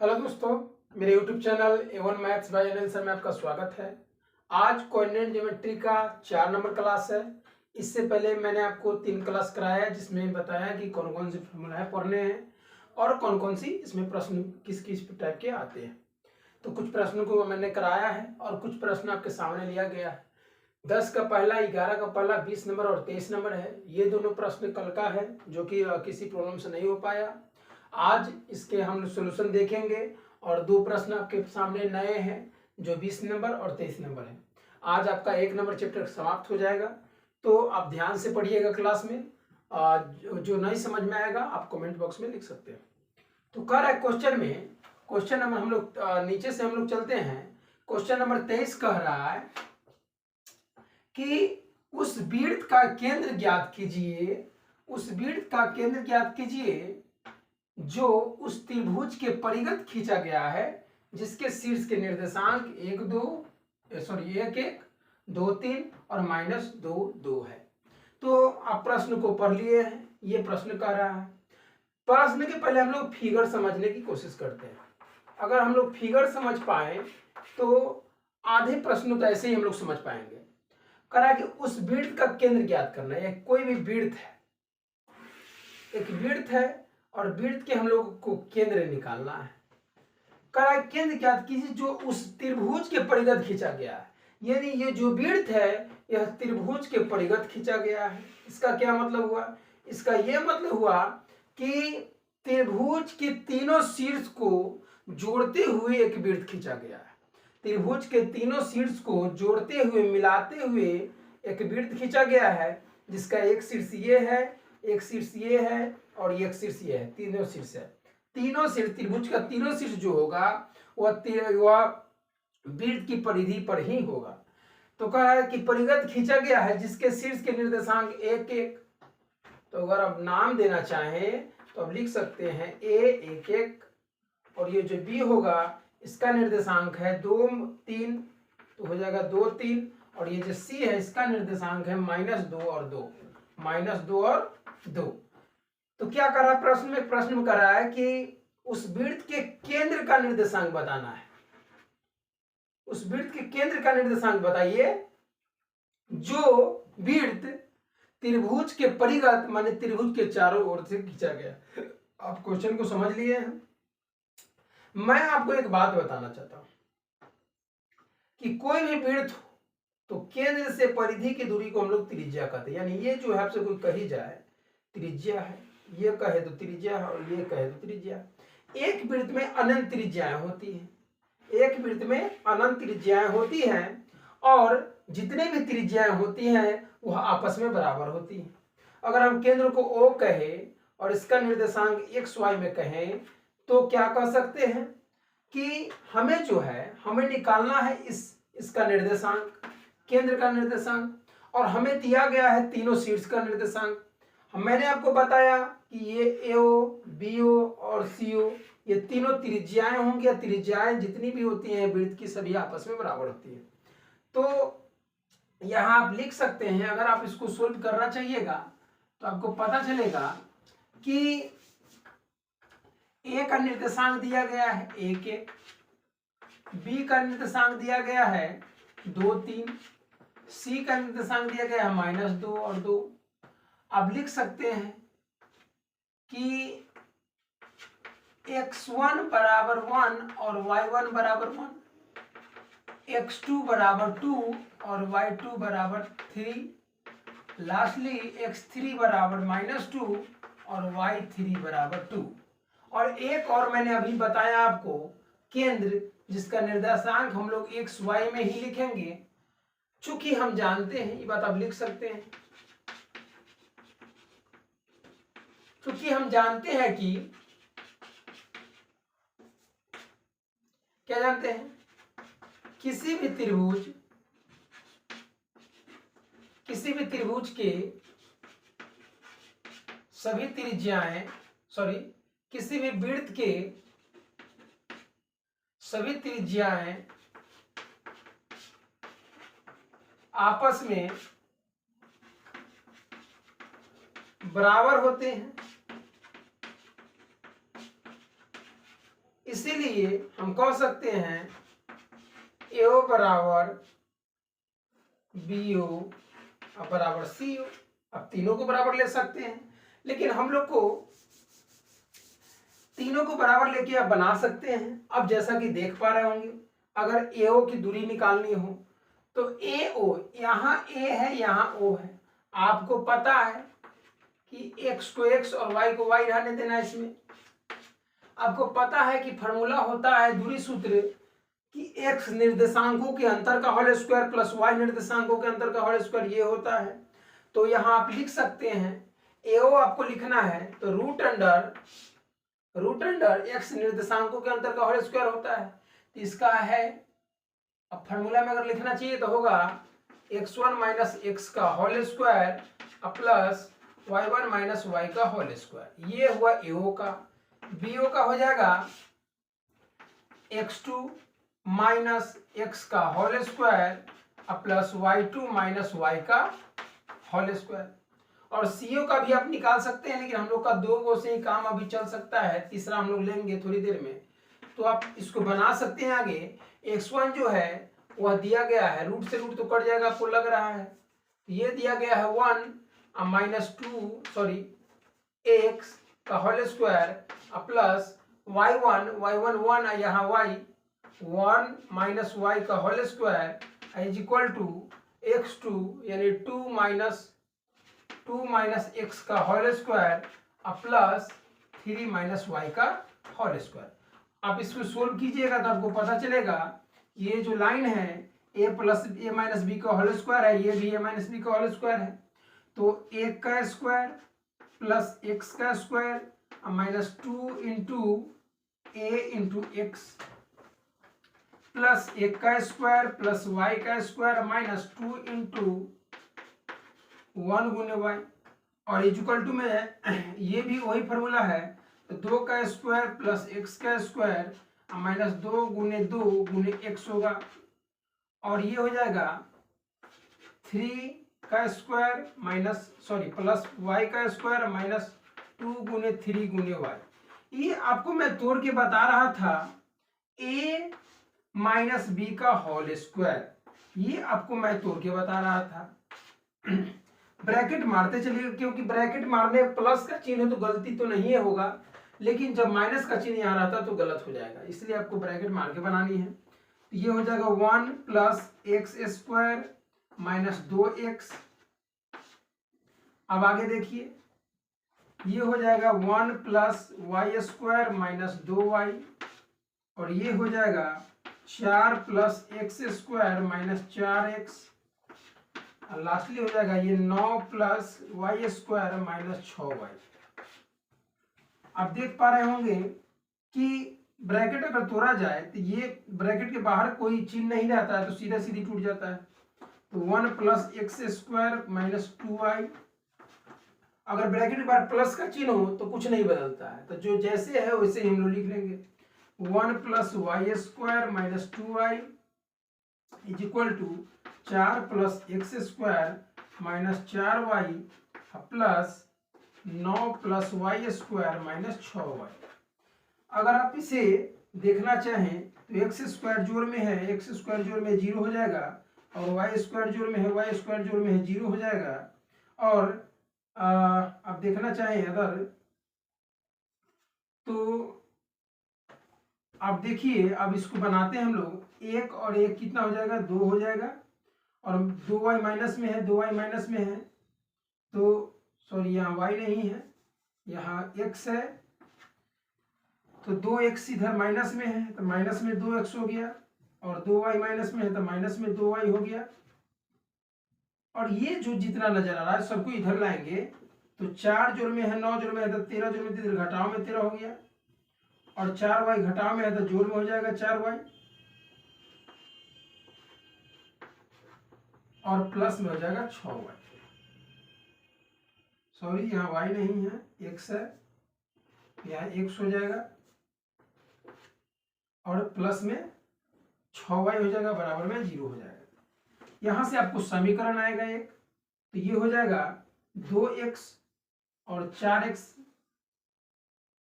Hello दोस्तों, मेरे YouTube channel A1 maths by Anil sir में आपका स्वागत है। आज कोऑर्डिनेट ज्योमेट्री का 4 नंबर क्लास है। इससे पहले मैंने आपको 3 क्लास कराया है, जिसमें बताया कि कौन कौन सी फॉर्मूला है पढ़ने हैं और कौन कौन सी इसमें प्रश्न किस किस टाइप के आते हैं। तो कुछ प्रश्नों को मैंने कराया है और कुछ प्रश्न आपके सामने लिया गया है। 10 का पहला, 11 का पहला, 20 नंबर और 23 नंबर है। ये दोनों प्रश्न कल का है, जो कि किसी प्रॉब्लम से नहीं हो पाया। आज इसके हम सोल्यूशन देखेंगे और 2 प्रश्न आपके सामने नए हैं, जो 20 नंबर और 23 नंबर है। आज आपका 1 नंबर चैप्टर समाप्त हो जाएगा, तो आप ध्यान से पढ़िएगा क्लास में। जो नहीं समझ में आएगा आप कमेंट बॉक्स में लिख सकते हैं। तो कह रहा है क्वेश्चन नंबर हम लोग नीचे से हम लोग चलते हैं। क्वेश्चन नंबर 23 कह रहा है कि उस वृत्त का केंद्र ज्ञात कीजिए जो उस त्रिभुज के परिगत खींचा गया है, जिसके शीर्ष के निर्देशांक 1 1 2 3 और -2 2 है। तो आप प्रश्न को पढ़ लिए हैं। ये प्रश्न कह रहा है, प्रश्न के पहले हम लोग फिगर समझने की कोशिश करते हैं। अगर हम लोग फिगर समझ पाए तो आधे प्रश्न तो ऐसे ही हम लोग समझ पाएंगे। कह रहा है कि उस वृत्त का केंद्र ज्ञात करना है। कोई भी वृत्त है, एक वृत्त है और वृत्त के हम लोग को केंद्र निकालना है। कह रहा है केंद्र ज्ञात कीजिए जो उस त्रिभुज के परिगत खींचा गया है। यानी ये जो वृत्त है यह त्रिभुज के परिगत खींचा गया है। इसका क्या मतलब हुआ? इसका यह मतलब हुआ कि त्रिभुज के तीनों शीर्ष को जोड़ते हुए एक वृत्त खींचा गया है। त्रिभुज के तीनों शीर्ष को जोड़ते हुए, मिलाते हुए एक वृत्त खींचा गया है, जिसका एक शीर्ष ये है, एक शीर्ष ये है और एक शीर्ष ये है। तीनों शीर्ष है। तीनों शीर्ष, त्रिभुज का तीनों शीर्ष जो होगा वह वृत्त की परिधि पर ही होगा। तो कहा है कि परिगत खींचा गया है जिसके शीर्ष के निर्देशांक 1 1। तो अगर आप नाम देना चाहें तो आप लिख सकते हैं A 1 1 और ये जो B होगा इसका निर्देशांक है 2 3, तो हो जाएगा 2 3। और ये जो C है इसका निर्देशांक है -2 और 2, -2 और 2। तो क्या कर रहा है प्रश्न में कर रहा है कि उस वृत्त के केंद्र का निर्देशांक बताना है। उस वृत्त के केंद्र का निर्देशांक बताइए जो वृत्त त्रिभुज के परिगत, माने त्रिभुज के चारों ओर से खींचा गया। आप क्वेश्चन को समझ लिए हैं। मैं आपको एक बात बताना चाहता हूं कि कोई भी वृत्त हो तो केंद्र से परिधि की दूरी को हम लोग त्रिज्या कहते हैं। यानी ये जो है आपसे कोई कही जाए त्रिज्या है, ये कहे तो त्रिज्या है और ये कहे तो त्रिज्या। एक वृत्त में अनंत त्रिज्याएं होती हैं, एक वृत्त में अनंत त्रिज्याएं होती हैं और जितने भी त्रिज्याएं होती हैं वह आपस में बराबर होती हैं। अगर हम केंद्र को O कहे और इसका निर्देशांक x y में कहें तो क्या कह सकते हैं कि हमें जो है हमें निकालना है इसका निर्देशांक, केंद्र का निर्देशांक, और हमें दिया गया है तीनों शीर्ष का निर्देशांक। मैंने आपको बताया कि ये AO, BO और CO ये तीनों त्रिज्याएं होंगी। त्रिज्याएं जितनी भी होती हैं वृत्त की सभी आपस में बराबर होती है। तो यहां आप लिख सकते हैं, अगर आप इसको सोल्व करना चाहिएगा तो आपको पता चलेगा कि A का निर्देशांक दिया गया है 1 1, B का निर्देशांक दिया गया है 2 3, C का निर्देशांक दिया गया है -2 और 2। आप लिख सकते हैं कि x1 बराबर 1 और y1 बराबर 1, x2 बराबर 2 और y2 बराबर 3, लास्टली x3 बराबर -2 और y3 बराबर 2। और एक और मैंने अभी बताया आपको केंद्र, जिसका निर्देशांक हम लोग x y में ही लिखेंगे। चूंकि हम जानते हैं, ये बात आप लिख सकते हैं, क्योंकि हम जानते हैं कि क्या जानते हैं, किसी भी त्रिभुज के सभी त्रिज्याएं, किसी भी वृत्त के सभी त्रिज्याएं आपस में बराबर होते हैं। इसीलिए हम कह सकते हैं AO बराबर BO बराबर CO। अब तीनों को बराबर ले सकते हैं, लेकिन हम लोग को तीनों को बराबर लेके आप बना सकते हैं। अब जैसा कि देख पा रहे होंगे, अगर AO की दूरी निकालनी हो तो AO, यहाँ A है यहाँ O है। आपको पता है कि x को x और y को y रहने देना। इसमें आपको पता है कि फॉर्मूला होता है दूरी सूत्र कि x निर्देशांकों के अंतर का होल स्क्वायर प्लस y निर्देशांकों के अंतर का होल स्क्वायर, ये होता है। तो यहाँ आप लिख सकते हैं AO आपको लिखना है तो रूट अंडर x निर्देशांकों के अंतर का होल स्क्वायर होता है। तो इसका है, अब फॉर्मूला में अगर लिखना चाहिए तो होगा x1 माइनस x का whole square plus y1 minus y का होल स्क्वायर। ये हुआ AO का। BO का हो जाएगा x2 माइनस x का whole square plus y2 minus y का होल स्क्वायर। और CO का भी आप निकाल सकते हैं, लेकिन हम लोग का 2 गो से ही काम अभी चल सकता है, तीसरा हम लोग लेंगे थोड़ी देर में। तो आप इसको बना सकते हैं आगे। x1 जो है वह दिया गया है, रूट से रूट तो कट जाएगा, आपको लग रहा है। ये दिया गया है 1 माइनस 2 सॉरी x का होल स्क्वायर प्लस y1 1 यहाँ y 1 माइनस y का whole square is equal to x2 यानी 2 माइनस x का whole square plus 3 minus y का होल स्क्वायर। आप इसको सोल्व कीजिएगा तो आपको पता चलेगा ये जो लाइन है a plus a minus b का होल स्क्वायर है, ये भी a माइनस बी का होल स्क्वायर है। तो a का स्क्वायर प्लस x का square minus 2 into a into x plus a का स्क्वायर प्लस y का स्क्वायर माइनस 2 इंटू 1 गुने y और इक्वल टू में ये भी वही फॉर्मूला है। तो 2 का स्क्वायर प्लस x का स्क्वायर माइनस 2 गुने x होगा और ये हो जाएगा 3 का स्क्वायर माइनस प्लस y का स्क्वायर माइनस 2 गुने 3 गुने y। ये आपको मैं तोड़ के बता रहा था a माइनस बी का होल स्क्वायर, ये आपको मैं तोड़ के बता रहा था। ब्रैकेट मारते चलिए, क्योंकि ब्रैकेट मारने प्लस का चिन्ह है तो गलती तो नहीं है होगा, लेकिन जब माइनस का चिन्ह यहाँ रहता तो गलत हो जाएगा, इसलिए आपको ब्रैकेट मार के बनानी है। तो ये हो जाएगा 1 plus x square minus 2x। अब आगे देखिए, ये हो जाएगा 1 plus y square minus 2y और ये हो जाएगा 4 plus x square minus 4x। Lastly हो जाएगा ये 9 plus y square minus 6y। आप देख पा रहे होंगे कि ब्रैकेट अगर तोड़ा जाए तो ये ब्रैकेट के बाहर कोई चिन्ह नहीं रहता है तो सीधा सीधी टूट जाता है। तो 1 plus x square minus 2y, अगर ब्रैकेट के बाहर प्लस का चिन्ह हो तो कुछ नहीं बदलता है, तो जो जैसे है वैसे ही हम लोग लिख लेंगे। 1 plus y square minus 2y is equal to 4 plus x square minus 4y plus 9 plus y square minus 6y। अगर आप इसे देखना चाहें तो एक्स स्क्वायर जोड़ में है, एक्स स्क्वायर जोड़ में 0 हो जाएगा और वाई स्क्वायर जोड़ में है, वाई स्क्वायर जोड़ में है 0 हो जाएगा। और आप देखना चाहें अगर तो आप देखिए, अब इसको बनाते हैं हम लोग, 1 और 1 कितना हो जाएगा 2 हो जाएगा और 2y माइनस में है, 2y माइनस में है तो सॉरी यहाँ y नहीं है यहाँ x है, तो 2x इधर माइनस में है तो माइनस में 2x हो गया और 2y माइनस में है तो माइनस में 2y हो गया। और ये जो जितना नजर आ रहा है सबको इधर लाएंगे तो 4 जोड़ में है 9 जोड़ में है तो 13 जोड़ में 13 घटाओ में 13 हो गया और 4y घटाओ में है तो जोड़ में हो जाएगा 4y और प्लस में हो जाएगा 6y। सॉरी यहाँ y नहीं है, x है, यहाँ x हो जाएगा और प्लस में 6y हो जाएगा बराबर में 0 हो जाएगा। यहां से आपको समीकरण आएगा एक, तो ये हो जाएगा 2x और 4x,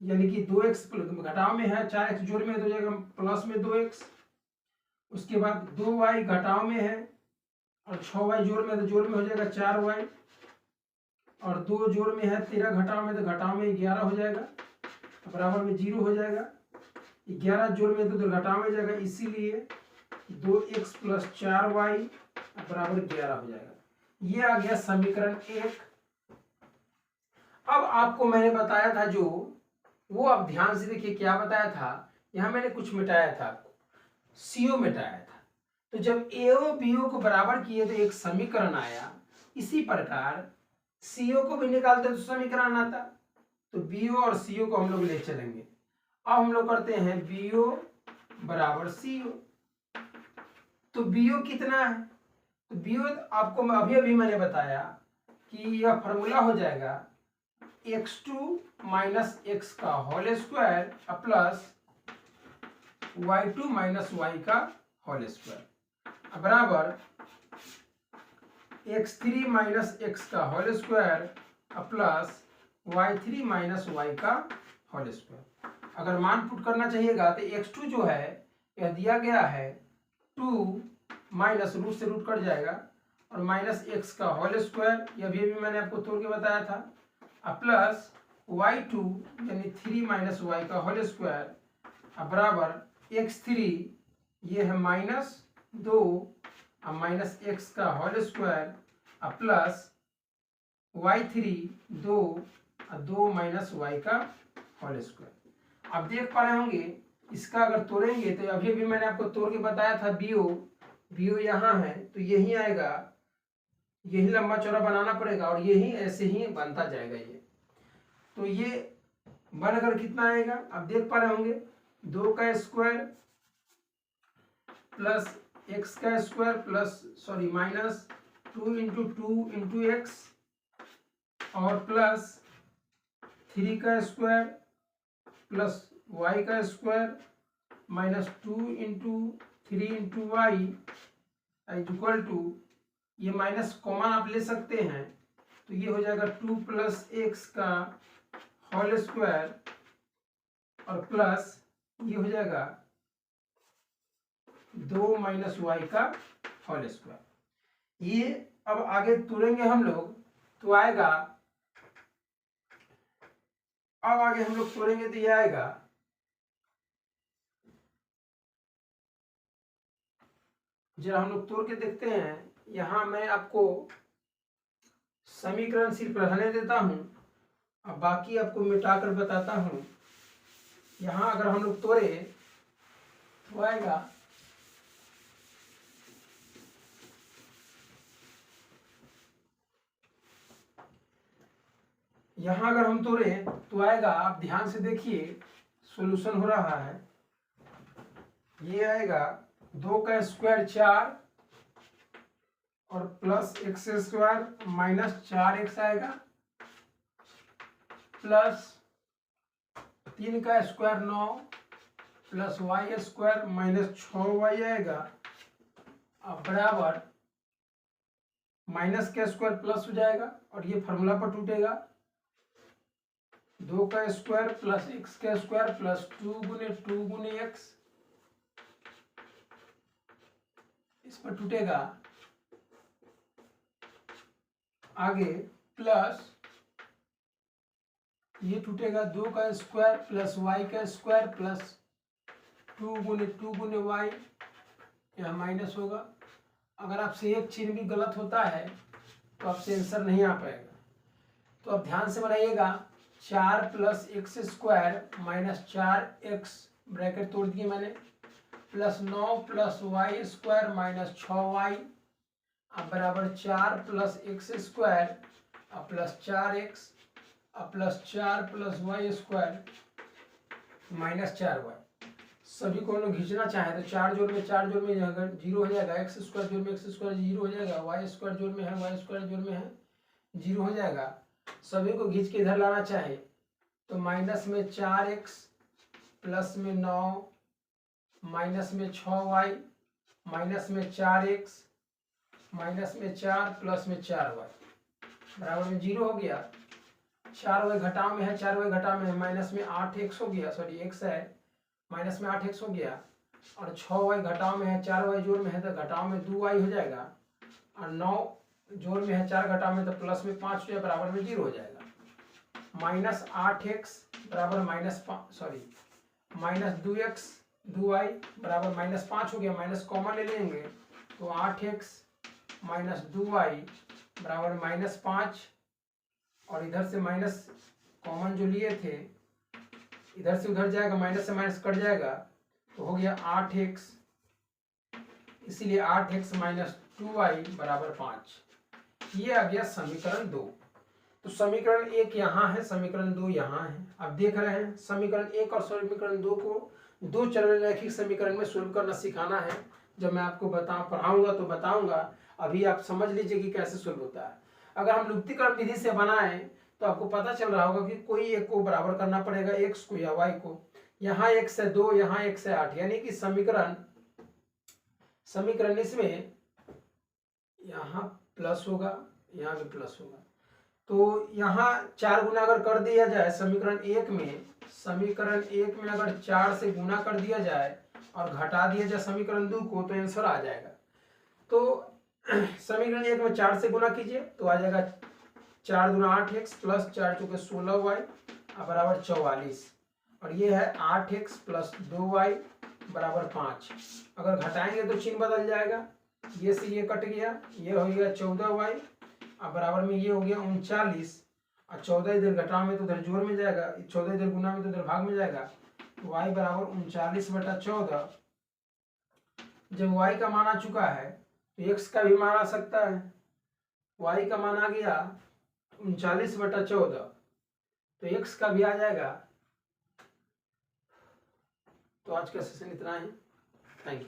यानी कि 2x घटाव में है, 4x जोड़ में तो हो जाएगा प्लस में 2x। उसके बाद 2y घटाव में है और 6y जोड़ में, तो जोड़ में हो जाएगा 4y, और 2 जोड़ में है 13 घटाव में, तो घटाव में 11 हो जाएगा, बराबर में 0 हो जाएगा। 11 जोड़ में तो घटाव में जाएगा, इसीलिए 2x प्लस 4y बराबर 11 हो जाएगा। ये आ गया समीकरण 1। अब आपको मैंने बताया था जो, वो आप ध्यान से देखिए क्या बताया था। यहां मैंने कुछ मिटाया था, CO मिटाया था। तो जब AO BO को बराबर किए तो एक समीकरण आया। इसी प्रकार CO को भी निकालते तो समीकरण आता। तो BO और CO को हम लोग ले चलेंगे। अब हम लोग करते हैं BO बराबर CO। तो BO कितना है? तो BO आपको अभी मैंने बताया कि यह फॉर्मूला हो जाएगा x2 माइनस x का whole square plus y2 minus y का होल स्क्वायर बराबर x3 माइनस x का whole square plus y3 minus y का होल स्क्वायर। अगर मान पुट करना चाहिएगा तो x2 जो है यह दिया गया है 2 माइनस रूट से रूट कट जाएगा, और माइनस x का होल स्क्वायर, यह भी मैंने आपको तोड़ के बताया था, प्लस y2 यानी 3 माइनस y का होल स्क्वायर बराबर x3 ये है माइनस 2 माइनस x का whole square plus y3 2 minus y का होल स्क्वायर। आप देख पा रहे होंगे, इसका अगर तोड़ेंगे तो अभी मैंने आपको तोड़ के बताया था BO यहाँ है तो यही आएगा, यही लंबा चौड़ा बनाना पड़ेगा और यही ऐसे ही बनता जाएगा। ये तो ये बनकर कितना आएगा आप देख पा रहे होंगे, 2 का स्क्वायर प्लस x का square plus minus 2 into 2 into x और प्लस 3 का स्क्वायर प्लस y का square minus 2 into 3 into y equal to, ये माइनस कॉमन आप ले सकते हैं तो ये हो जाएगा 2 प्लस एक्स का होल स्क्वायर और प्लस ये हो जाएगा 2 माइनस वाई का होल स्क्वायर। ये अब आगे तोड़ेंगे हम लोग तो आएगा, अब आगे हम लोग तोड़ेंगे तो ये आएगा जरा हम लोग तोड़ के देखते हैं। यहां मैं आपको समीकरण सिर्फ रहने देता हूं, अब बाकी आपको मिटाकर बताता हूं। यहां अगर हम लोग तोड़े तो आएगा यहां अगर हम तोड़े तो आएगा, आप ध्यान से देखिए सॉल्यूशन हो रहा है। ये आएगा 2 का स्क्वायर 4 और plus x square minus 4x आएगा, प्लस 3 का square 9 plus y square minus 6y आएगा बराबर माइनस का स्क्वायर प्लस हो जाएगा और ये फॉर्मूला पर टूटेगा। 2 का स्क्वायर प्लस x का स्क्वायर प्लस 2 गुने x, इस पर टूटेगा। आगे प्लस ये टूटेगा 2 का स्क्वायर प्लस y का स्क्वायर प्लस 2 गुने y, यह माइनस होगा। अगर आपसे एक चिन्ह भी गलत होता है तो आपसे आंसर नहीं आ पाएगा। तो अब ध्यान से बनाइएगा, 4 plus x square minus 4x bracket तोड़ दिए मैंने, plus 9 plus y square minus 6y बराबर 4 plus x square plus 4x plus 4 plus y square minus 4y। सभी को हम लोग खींचना चाहे तो 4 जोड़ में 0 हो जाएगा, एक्स स्क्वायर जोड़ में एक्स स्क्वायर 0 हो जाएगा, वाई स्क्वायर जोड़ में है वाई स्क्वायर जोड़ में है 0 हो जाएगा। सभी को खींच के इधर लाना चाहे तो माइनस में 4x प्लस में 9 माइनस में 6y माइनस में 4x माइनस में 4 प्लस में 4y बराबर में 0 हो गया। 4y घटाव में है, 4y घटाव में है, माइनस में 8x हो गया, सॉरी x है, माइनस में 8x हो गया, और 6y घटाव में है, 4y जोड़ में है तो घटाव में 2y हो जाएगा, और 9 जोड़ में है, 4 घटाव में तो प्लस में 5 हो जाएगा, बराबर में 0 हो जाएगा। माइनस 8x बराबर माइनस 2x 2y बराबर माइनस 5 हो गया, माइनस कॉमन ले लेंगे तो 8x माइनस 2y बराबर माइनस 5, और इधर से माइनस कॉमन जो लिए थे इधर से उधर जाएगा, माइनस से माइनस कट जाएगा तो हो गया 8x, इसीलिए 8x माइनस 2y बराबर 5। ये आ गया समीकरण 2। तो समीकरण 1 यहाँ है, समीकरण 2 यहाँ है। अब देख रहे हैं समीकरण 1 और समीकरण 2 को दो चरण रैखिक समीकरण में सोल्व करना सिखाना है। जब मैं आपको पढ़ाऊंगा तो बताऊंगा, अभी आप समझ लीजिए कि कैसे सोल्व होता है। अगर हम लुप्तीकरण विधि से बनाएं तो आपको पता चल रहा होगा कि कोई एक को बराबर करना पड़ेगा, x को या y को। यहाँ 1 से 2, यहाँ 1 से 8, यानी कि समीकरण इसमें यहाँ प्लस होगा, यहाँ भी प्लस होगा। तो यहाँ 4 गुना अगर कर दिया जाए समीकरण 1 में अगर 4 से गुना कर दिया जाए और घटा दिया जाए समीकरण 2 को तो आंसर आ जाएगा। तो समीकरण 1 में 4 से गुना कीजिए तो आ जाएगा 4 दूना 8x प्लस 4 चौके 16y बराबर 44, और ये है 8x प्लस 2y बराबर 5। अगर घटाएंगे तो चिन्ह बदल जाएगा, ये से ये कट गया, ये हो गया 14y अब बराबर में ये हो गया 39, और 14 इधर घटाव में तो उधर जोड़ में जाएगा, 14 इधर गुना में तो उधर भाग में जाएगा, तो y बराबर 39/14। जब y का मान आ चुका है तो x का भी मान आ सकता है, y का मान आ गया 39/14 तो x का भी आ जाएगा। तो आज का सेशन इतना ही, थैंक यू।